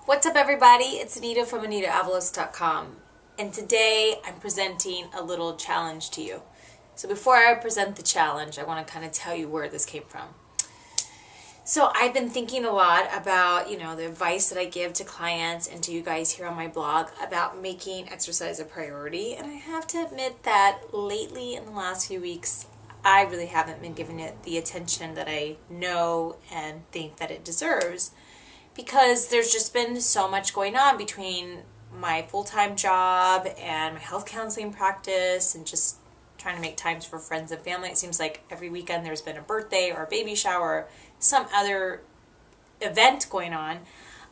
What's up, everybody? It's Anita from AnitaAvalos.com, and today I'm presenting a little challenge to you. So before I present the challenge, I want to kind of tell you where this came from. So I've been thinking a lot about, the advice that I give to clients and to you guys here on my blog about making exercise a priority. And I have to admit that lately, in the last few weeks, I really haven't been giving it the attention that I know and think that it deserves, because there's just been so much going on between my full-time job and my health counseling practice and just trying to make times for friends and family. It seems like every weekend there's been a birthday or a baby shower, some other event going on.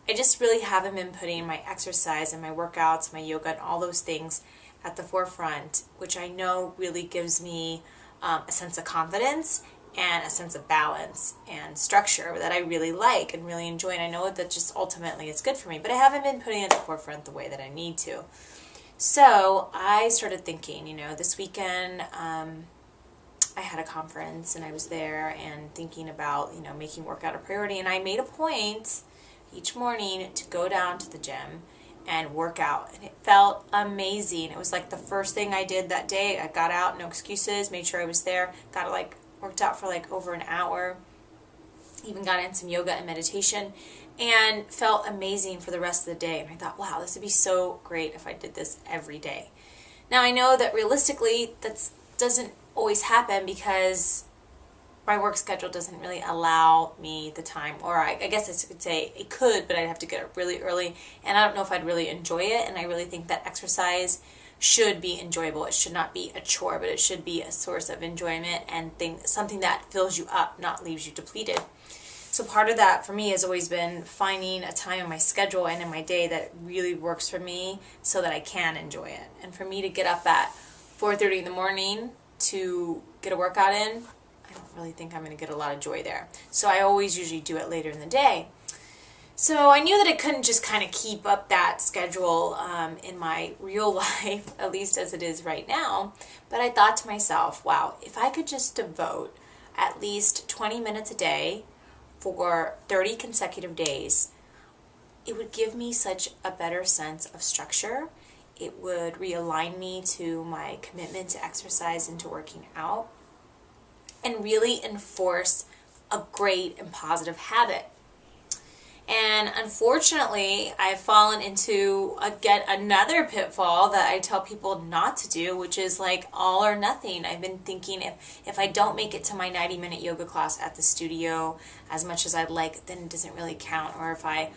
I just really haven't been putting my exercise and my workouts, my yoga, and all those things at the forefront, which I know really gives me a sense of confidence and a sense of balance and structure that I really like and really enjoy. And I know that just ultimately it's good for me, but I haven't been putting it at the forefront the way that I need to. So I started thinking, this weekend I had a conference and I was there and thinking about, making workout a priority. And I made a point each morning to go down to the gym and work out. And it felt amazing. It was like the first thing I did that day. I got out, no excuses, made sure I was there, worked out for over an hour, even got in some yoga and meditation, and felt amazing for the rest of the day. And I thought, wow, this would be so great if I did this every day. Now, I know that realistically that doesn't always happen because my work schedule doesn't really allow me the time, or I guess I could say it could, but I'd have to get up really early, and I don't know if I'd really enjoy it. And I really think that exercise should be enjoyable. It should not be a chore, but it should be a source of enjoyment and something that fills you up, not leaves you depleted. So part of that for me has always been finding a time in my schedule and in my day that really works for me so that I can enjoy it. And for me to get up at 4:30 in the morning to get a workout in, I don't really think I'm going to get a lot of joy there. So I always usually do it later in the day. So I knew that I couldn't just kind of keep up that schedule in my real life, at least as it is right now. But I thought to myself, wow, if I could just devote at least 20 minutes a day for 30 consecutive days, it would give me such a better sense of structure. It would realign me to my commitment to exercise and to working out, and really enforce a great and positive habit. And unfortunately, I've fallen into yet another pitfall that I tell people not to do, which is all or nothing. I've been thinking if I don't make it to my 90-minute yoga class at the studio as much as I'd like, then it doesn't really count. Or if I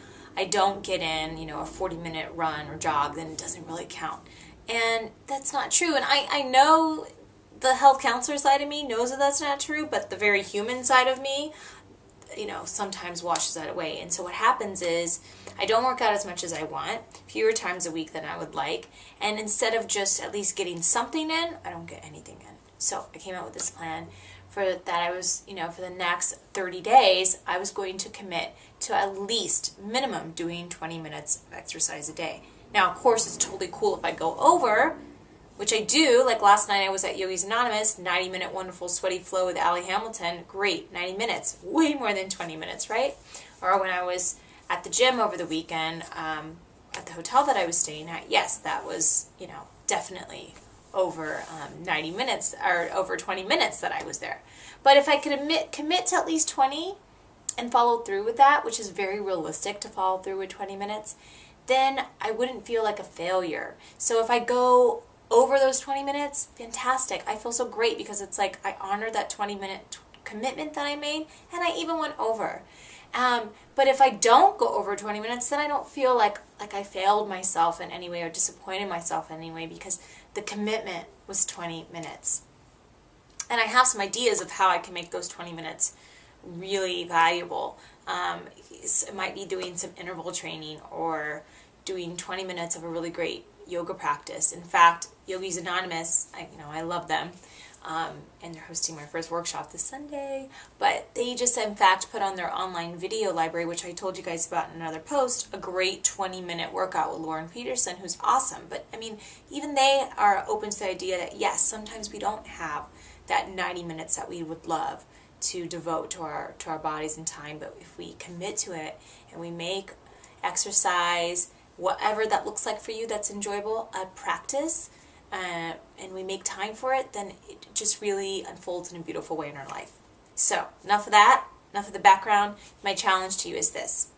don't get in, a 40-minute run or jog, then it doesn't really count. And that's not true. And I know the health counselor side of me knows that that's not true, but the very human side of me, sometimes washes that away. And so what happens is I don't work out as much as I want, fewer times a week than I would like, and instead of just at least getting something in, I don't get anything in. So I came out with this plan for that. I was, for the next 30 days, I was going to commit to at least minimum doing 20 minutes of exercise a day. Now, of course, it's totally cool if I go over, which I do. Like last night I was at Yogis Anonymous, 90-minute wonderful sweaty flow with Allie Hamilton. Great, 90 minutes, way more than 20 minutes, right? Or when I was at the gym over the weekend at the hotel that I was staying at, yes, that was, definitely over 90 minutes or over 20 minutes that I was there. But if I could commit to at least 20 and follow through with that, which is very realistic to follow through with 20 minutes, then I wouldn't feel like a failure. So if I go over those 20 minutes, fantastic. I feel so great because it's I honor that 20-minute commitment that I made, and I even went over. But if I don't go over 20 minutes, then I don't feel like I failed myself in any way or disappointed myself in any way, because the commitment was 20 minutes. And I have some ideas of how I can make those 20 minutes really valuable. It might be doing some interval training or doing 20 minutes of a really great yoga practice. In fact, Yogis Anonymous, I love them, and they're hosting my first workshop this Sunday, but they just in fact put on their online video library, which I told you guys about in another post, a great 20-minute workout with Lauren Peterson, who's awesome. But even they are open to the idea that yes, sometimes we don't have that 90 minutes that we would love to devote to our bodies and time, but if we commit to it and we make exercise, whatever that looks like for you that's enjoyable, practice, and we make time for it, then it just really unfolds in a beautiful way in our life. So, enough of that, enough of the background. My challenge to you is this.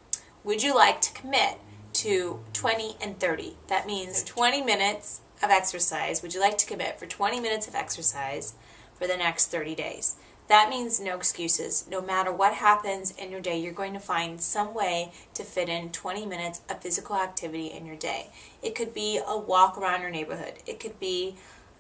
Would you like to commit to 20 and 30? That means 20 minutes of exercise. Would you like to commit for 20 minutes of exercise for the next 30 days? That means no excuses. No matter what happens in your day, you're going to find some way to fit in 20 minutes of physical activity in your day. It could be a walk around your neighborhood. It could be,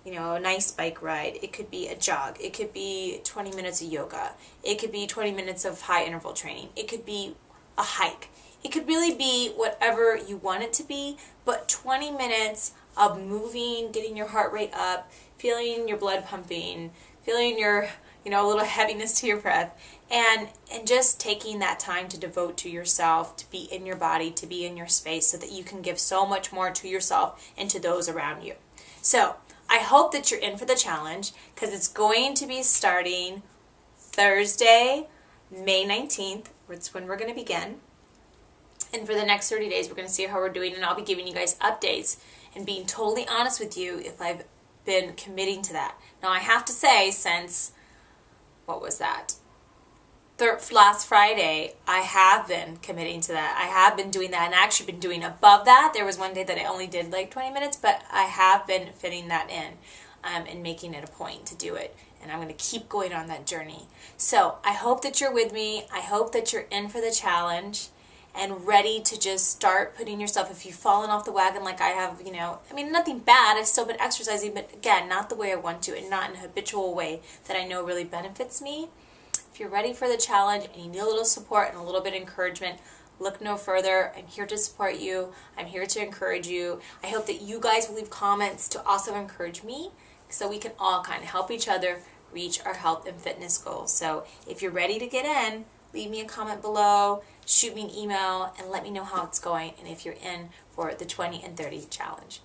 a nice bike ride. It could be a jog. It could be 20 minutes of yoga. It could be 20 minutes of high interval training. It could be a hike. It could really be whatever you want it to be, but 20 minutes of moving, getting your heart rate up, feeling your blood pumping, feeling your, a little heaviness to your breath, and just taking that time to devote to yourself, to be in your body, to be in your space, so that you can give so much more to yourself and to those around you. So, I hope that you're in for the challenge, because it's going to be starting Thursday, May 19th. It's when we're going to begin. And for the next 30 days, we're going to see how we're doing, and I'll be giving you guys updates and being totally honest with you if I've been committing to that. Now, I have to say, since, what was that? Last Friday, I have been committing to that. I have been doing that, and actually been doing above that. There was one day that I only did like 20 minutes, but I have been fitting that in and making it a point to do it. And I'm going to keep going on that journey. So I hope that you're with me. I hope that you're in for the challenge and ready to just start putting yourself, if you've fallen off the wagon like I have, nothing bad. I've still been exercising, but again, not the way I want to, and not in a habitual way that I know really benefits me. If you're ready for the challenge and you need a little support and a little bit of encouragement, look no further. I'm here to support you. I'm here to encourage you. I hope that you guys will leave comments to also encourage me, so we can all kind of help each other reach our health and fitness goals. So if you're ready to get in, leave me a comment below, shoot me an email, and let me know how it's going and if you're in for the 20 and 30 challenge.